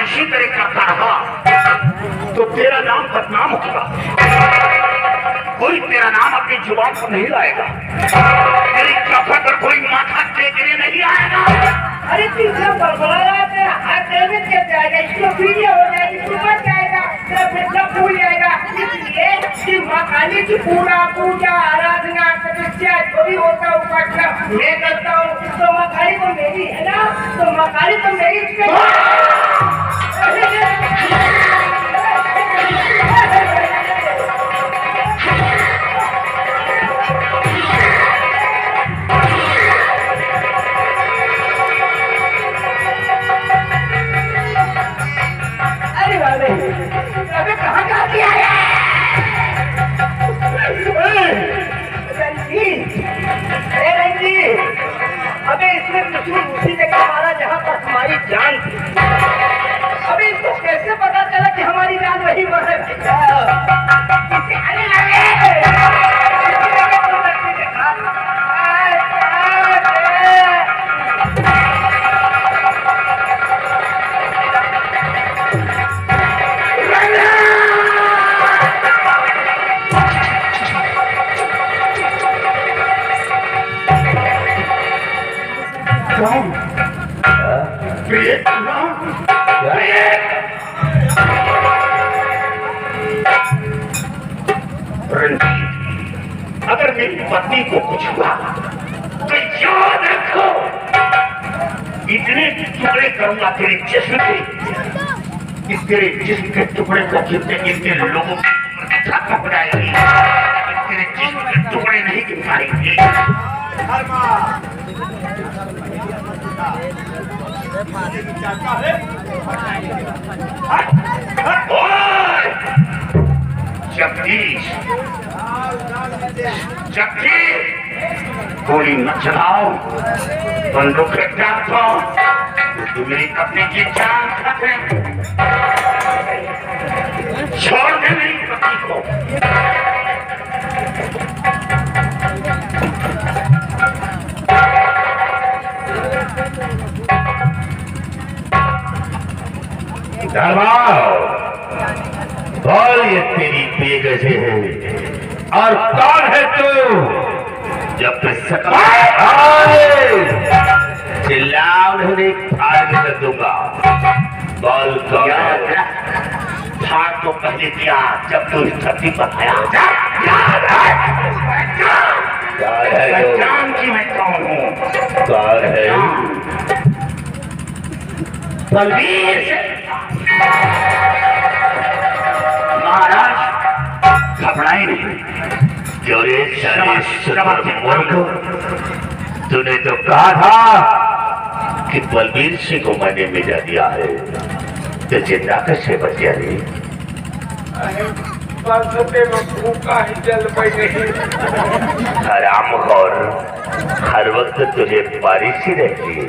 इसी तरह करता रहा तो तेरा नाम बदनाम होगा। कोई तेरा नाम अपनी जुबान पर नहीं लाएगा, तेरी चौखट पर कोई माथा टेकने नहीं आएगा। अरे तीसरा बड़बड़ा तेरा हाथ में चल जाएगा, इसको वीडियो हो जाएगी, सुबह जाएगा, तेरा फिर भूल जाएगा। इसलिए कि माँ काली की पूरा पूजा आराधना तपस्या जो भी होता है उपासना मैं करता हूँ। तो माँ काली तो मेरी है ना, तो माँ काली तो मेरी उसी जगह मारा जहाँ पर हमारी जान थी। अभी इसको कैसे पता चला कि हमारी जान वही पर है? अगर मेरी पत्नी को कुछ हुआ तो याद रखो, इतने टुकड़े करूंगा तेरे जिस्म के, इस तेरे जिस्म के टुकड़े को जितने जितने लोगों की खत्म हो जाएगी, तेरे जिस्म के टुकड़े नहीं गिर पाएंगे। जगदीश, जगदीश, गोली न चलाओ, बंदूक रखो, तू मेरी पत्नी की जान खतरे, छोड़ दे मेरी पत्नी को। दरबार बोल, ये तेरी बेगजे है और कौन है तू? जब चिल्लाओ नहीं, फाड़ कर दूंगा। बोल कौन है? फाड़ तो पहले दिया जब तू इस धरती पर आया। जान की मैं कौन हूँ? कौन है? बलबीर महाराज, घबराए नहीं। जोरे मूर्ख, तूने तो कहा था कि बलबीर सिंह को मैंने मिला दिया है, तो जिंदा कैसे बच गया? हरामखोर, हर वक्त तुझे बारिश ही रहती है।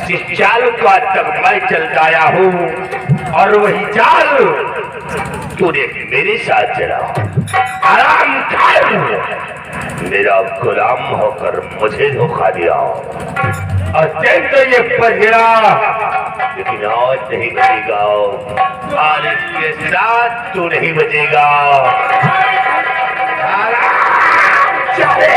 जिस चाल का तब मैं चलता आया हूँ और वही चाल तूने मेरे साथ चला। आराम कर, मेरा गुलाम होकर मुझे धोखा दिया और तो ये बजेगा, लेकिन आज नहीं बजेगा और इसके साथ तू नहीं बजेगा। चले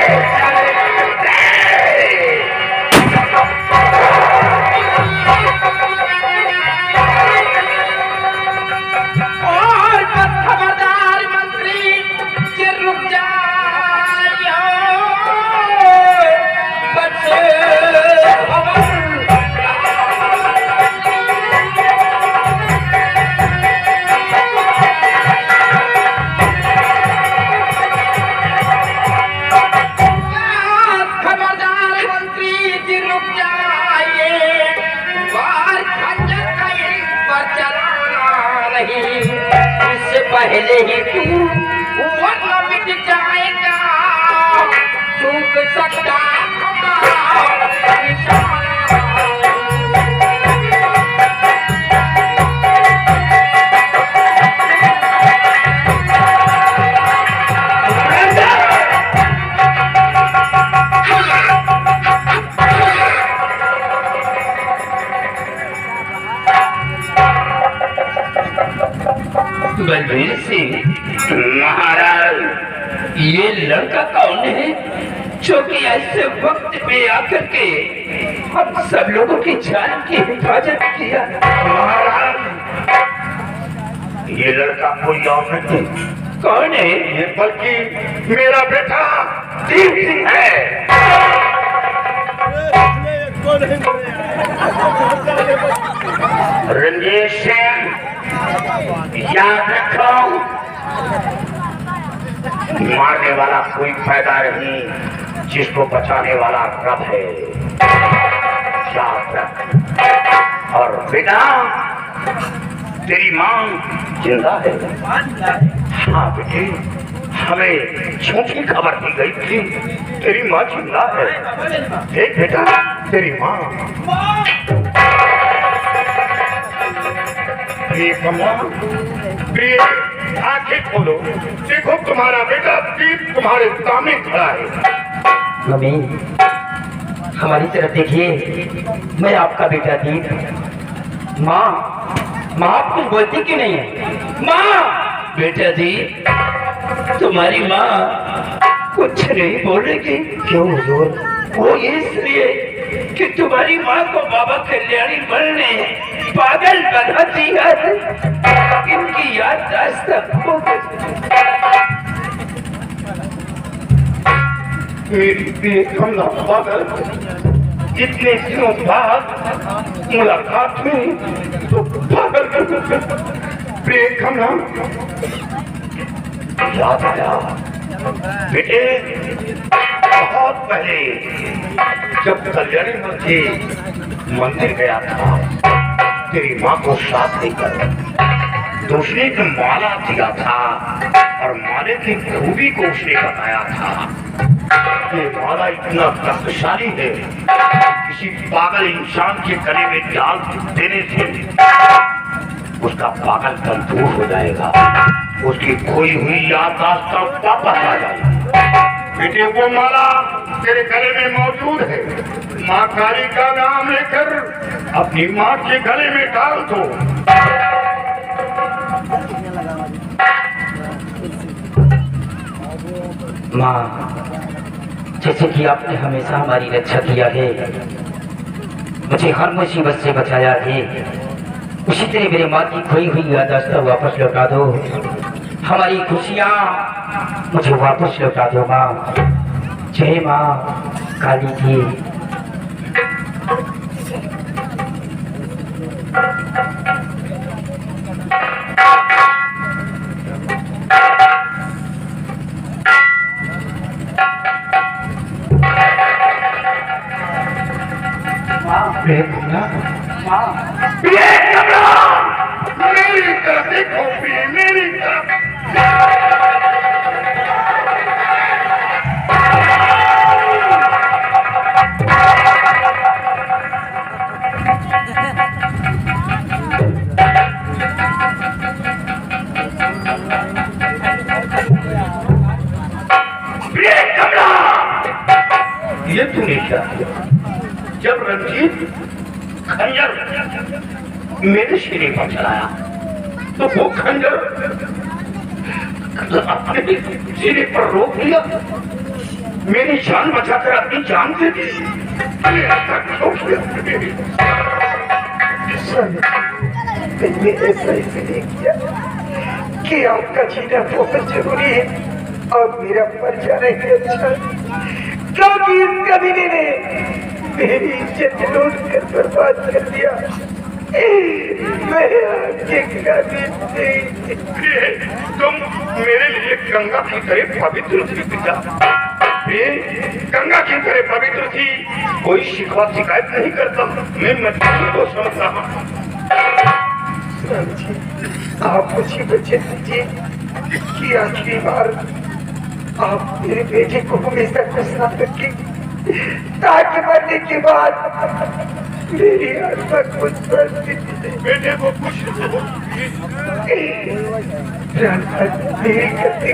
पहले ही तू वरना मिट जाएगा, चूक सकता बलबीर सिंह, महाराज ये लड़का कौन है जो कि ऐसे वक्त पे आकर के हम सब लोगों की जान की हिफाजत किया? महाराज ये लड़का कोई और नहीं कौन है? ये बल्कि मेरा बेटा दीप सिंह है। रंजीत सिंह, याद रखो, मारने वाला कोई फायदा नहीं, जिसको बचाने वाला रब है, याद रख। और बेटा तेरी मां जिंदा है? हाँ बेटे, हमें झूठी खबर दी गई थी, तेरी माँ जिंदा है। देख बेटा तेरी माँ। प्रिय कमला, प्रिय आंखें खोलो, देखो तुम्हारा बेटा दीप तुम्हारे सामने खड़ा है। मम्मी, हमारी तरफ देखिए, मैं आपका बेटा दीप। माँ, माँ आप कुछ बोलती क्यों नहीं है? माँ, बेटा जी तुम्हारी माँ कुछ नहीं बोलेगी। क्यों हुजूर? वो इसलिए कि तुम्हारी माँ को बाबा कल्याणी बल ने पागल बना दिया है, इनकी याददाश्त खो गई। मेरी प्रिय कमला पागल, इतने दिनों बाद मुलाकात हुई तो पागल कर। प्रिय कमला, याद आया बेटे, बहुत पहले जब कल्याणी मंदिर गया था, तेरी माँ को साथ लेकर दूसरे को माला दिया था और माले की खूबी को उसने बताया था। ये माला इतना शक्तिशाली है, किसी पागल इंसान के गले में डाल देने से उसका पागलपन दूर हो जाएगा, उसकी खोई हुई याददाश्त वापस आ जाएगी। बेटे वो माला तेरे गले में मौजूद है, माँ काली का नाम लेकर अपनी माँ के गले में डाल दो। माँ, जैसे कि आपने हमेशा हमारी रक्षा किया है, मुझे हर मुसीबत से बचाया है, उसी तरह मेरे माँ की खोई हुई याददाश्त वापस लौटा दो। हमारी खुशियाँ मुझे वापस लौटा दो माँ। जय माँ काली की। मेरी तरफ देखो, मेरी तरफ। ये तूने क्या किया? जब रंजीत खंजर मेरे सिरे पर चलाया तो वो खंजर अपने सिरे पर रोक लिया, मेरी जान बचाकर अपनी जान दे दी। मैंने ऐसा इसलिए किया कि आपका जीना बहुत जरूरी है और मेरा मर जाना ही अच्छा, क्योंकि इस कमीने ने मेरी इज्जत लूट कर बर्बाद कर दिया। मैं आपके काबिल नहीं। तुम मेरे लिए गंगा की तरह पवित्र थी पिता, गंगा की तरह पवित्र थी, कोई शिकवा शिकायत नहीं करता, मैं मजबूरी को समझता हूँ। आप मुझे बचे दीजिए कि आखिरी बार आप मेरे बेटे को हमेशा खुश रखें, ताकि मरने के बाद मेरी आत्मा खुश बेटे को खुश मेरी गलती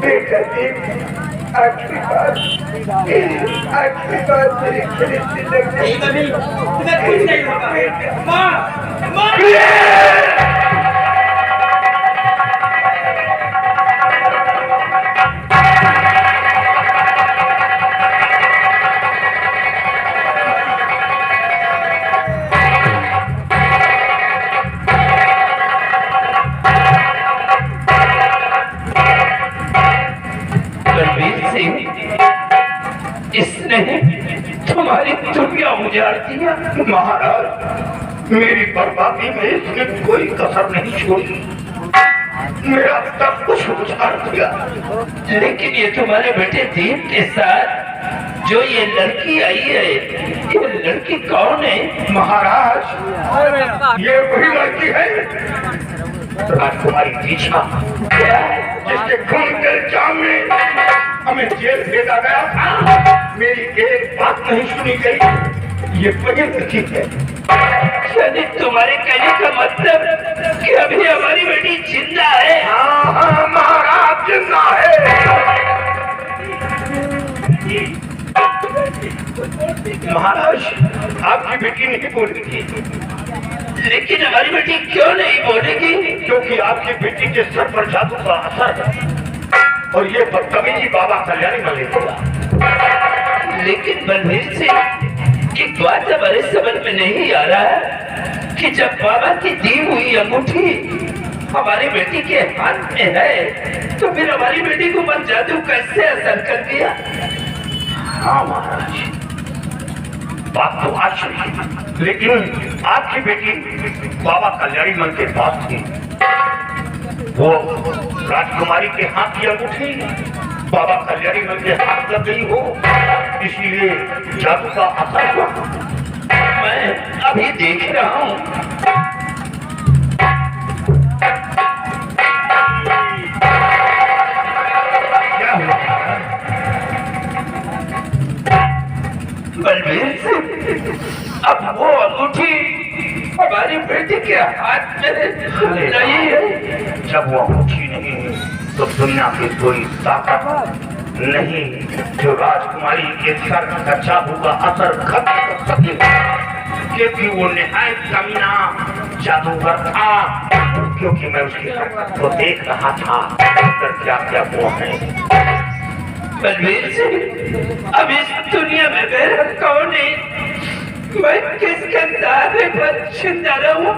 बेटा दीप आखिरी बार मेरे गले से लग उजाड़ दिया। महाराज, मेरी बर्बादी में इसने कोई कसर नहीं छोड़ी, मेरा सब कुछ उजाड़ दिया। लेकिन ये तुम्हारे बेटे दीप के साथ जो ये लड़की आई है, ये लड़की कौन है? महाराज, ये वही लड़की है राजकुमारी दीक्षा, जिसके खून के इल्जाम में हमें जेल भेजा गया था। मेरी एक बात नहीं सुनी गई, ये वही लड़की है। यानी तुम्हारे कहने का मतलब कि अभी हमारी बेटी जिंदा है? हाँ हाँ महाराज, जिंदा है। महाराज, आपकी बेटी नहीं बोलेगी। लेकिन हमारी बेटी क्यों नहीं बोलेगी? क्योंकि आपकी बेटी के सर पर जादू का असर है और ये बदतमीजी बाबा कल्याणी में लेगा। लेकिन बलवीर सिंह, एक बात हमारे समझ में नहीं आ रहा है कि जब बाबा की दी हुई अंगूठी हमारी बेटी के हाथ में है, तो फिर हमारी बेटी को मन जादू कैसे असर कर दिया? हाँ महाराज, बात तो आज सुनी, लेकिन आपकी बेटी बाबा कल्याणी मन के पास थी। वो राजकुमारी के हाथ की अंगूठी बाबा कल्याणी मन के हाथ लग गई हो, इसलिए जादू का असर हुआ। मैं अभी देख रहा हूँ। क्या हुआ? बलवीर सिंह, अब वो अंगूठी हमारी बेटी के हाथ में नहीं है। जब वो अंगूठी नहीं तो दुनिया की कोई ताकत नहीं जो राजकुमारी के सर का जादू का असर खत्म कर सके, क्योंकि वो निहायत कमीना जादूगर था। क्योंकि मैं उसकी हरकत को देख रहा था, अंदर क्या क्या वो है। बलवीर सिंह, अब इस दुनिया में मेरा कौन है? मैं किसके दावे पर जिंदा रहूं?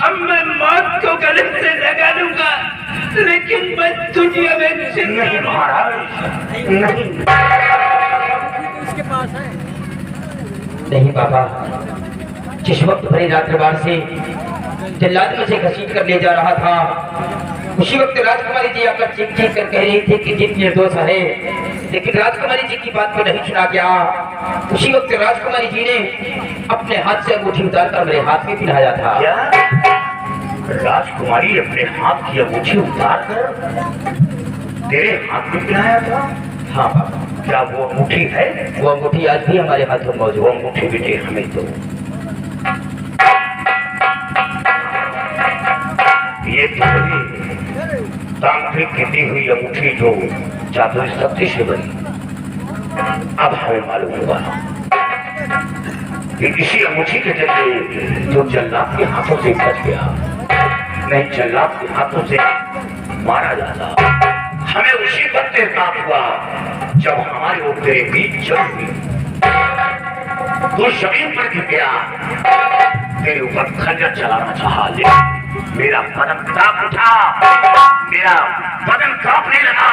अब मैं मौत को गले से लगा लूंगा, लेकिन मैं दुनिया में जिंदा नहीं महाराज, नहीं। नहीं बाबा, जिस वक्त भरे रात्रवार से जल्लाद मुझे घसीट कर ले जा रहा था, उसी वक्त राजकुमारी जी आकर चीख चीख कर कह रही थी कि जीत निर्दोष है, लेकिन राजकुमारी जी की बात को नहीं सुना गया। उसी वक्त राजकुमारी जी ने अपने हाथ से अंगूठी उतारकर मेरे हाथ में पहनाया था। क्या राजकुमारी अपने हाथ की अंगूठी उतार कर तेरे हाथ में पहनाया था? हाँ बाबा। क्या वो अंगूठी है? वो अंगूठी आज भी हमारे हाथ में मौजूद वो है। अंगूठी बेटे हमें दो। ये तो वही तांत्रिक की दी हुई अंगूठी जो जादुई शक्ति से बनी। अब हमें मालूम हुआ कि इसी अंगूठी के जरिए जो जल्लाद के हाथों से बच गया, नहीं जल्लाद के हाथों से मारा जाता। हमें उसी वक्त एहसास हुआ जब हमारे और तेरे बीच जंग हुई। तू जमीन पर गिर गया, तेरे ऊपर खंजर चलाना चाहा, लेकिन मेरा बदन कांप उठा, मेरा बदन कांपने लगा,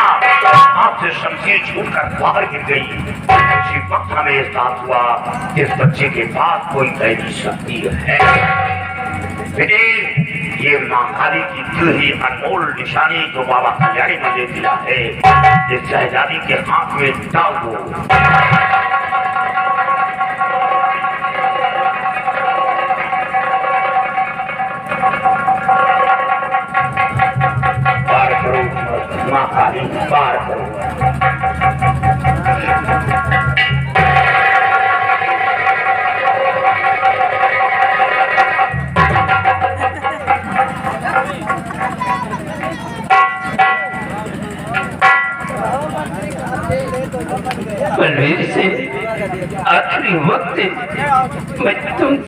हाथ से शमशीर छूटकर बाहर गिर गई। उसी वक्त हमें एहसास हुआ कि इस बच्चे के पास कोई दैवी शक्ति है। बेटे, ये माँ काली की दी हुई अनमोल निशानी जो बाबा कल्याणी ने दे दिया है, इस शहजादी के हाथ में डाल दो। पार करो माँ काली, पार करो। बलवीर सिंह, आखिरी वक्त मैं तुम